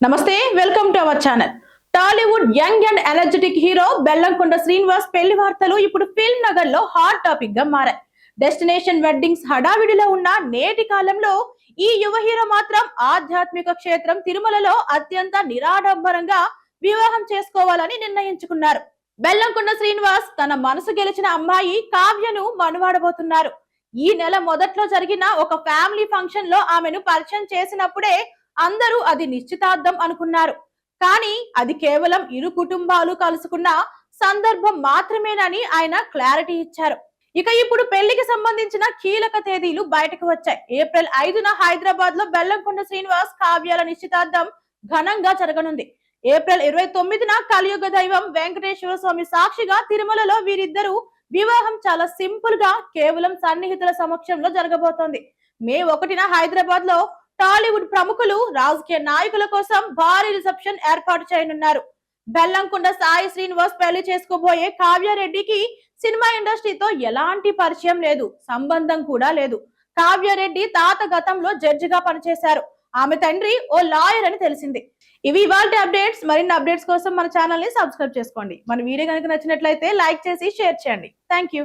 నమస్తే, welcome to our channel. Tollywood young and energetic hero Bellamkonda Srinivas పెళ్లి వార్తలు ఇప్పుడు ఫిల్మ్ నగర్ లో హాట్ టాపిక్ గా మారాయి. డెస్టినేషన్ వెడ్డింగ్స్ హడావిడిలో ఉన్న నేటి కాలంలో ఈ యువ హీరో మాత్రం ఆధ్యాత్మిక క్షేత్రం తిరుమలలో అత్యంత నిరాడంబరంగా వివాహం చేసుకోవాలని నిర్ణయించుకున్నారు. బెల్లంకొండ శ్రీనివాస్ తన మనసు గెలిచిన అమ్మాయి కావ్యను మనువాడబోతున్నారు. ఈ నెల మొదట్లో జరిగిన ఒక ఫ్యామిలీ ఫంక్షన్ లో ఆమెను పరిచయం చేసినప్పుడే అందరూ అది నిశ్చితార్థం అనుకున్నారు. కానీ అది కేవలం ఇరు కుటుంబాలు కలుసుకున్న సందర్భం మాత్రమేనని ఆయన క్లారిటీ ఇచ్చారు. ఇక ఇప్పుడు పెళ్లికి సంబంధించిన కీలక తేదీలు బయటకు వచ్చాయి. ఏప్రిల్ 5న హైదరాబాద్ లో బెల్లంకొండ శ్రీనివాస్ కావ్యాల నిశ్చితార్థం ఘనంగా జరగనుంది. ఏప్రిల్ 29న కలియుగ దైవం వెంకటేశ్వర స్వామి సాక్షిగా తిరుమలలో వీరిద్దరూ వివాహం చాలా సింపుల్ గా కేవలం సన్నిహితుల సమక్షంలో జరగబోతోంది. మే 1న హైదరాబాద్ లో టాలీవుడ్ ప్రముఖులు, రాజకీయ నాయకుల కోసం భారీ రిసెప్షన్ ఏర్పాటు చేయనున్నారు. బెల్లంకొండ సాయి శ్రీనివాస్ పెళ్లి చేసుకోబోయే కావ్యారెడ్డికి సినిమా ఇండస్ట్రీతో ఎలాంటి పరిచయం లేదు, సంబంధం కూడా లేదు. కావ్యారెడ్డి తాత గతంలో జడ్జిగా పనిచేశారు. ఆమె తండ్రి ఓ లాయర్ అని తెలిసింది. ఇవి ఇవాల్టి అప్డేట్స్. మరిన్ని అప్డేట్స్ కోసం మన ఛానల్ ని సబ్స్క్రైబ్ చేసుకోండి. మన వీడియో కనుక నచ్చినట్లయితే లైక్ చేసి షేర్ చేయండి. Thank you.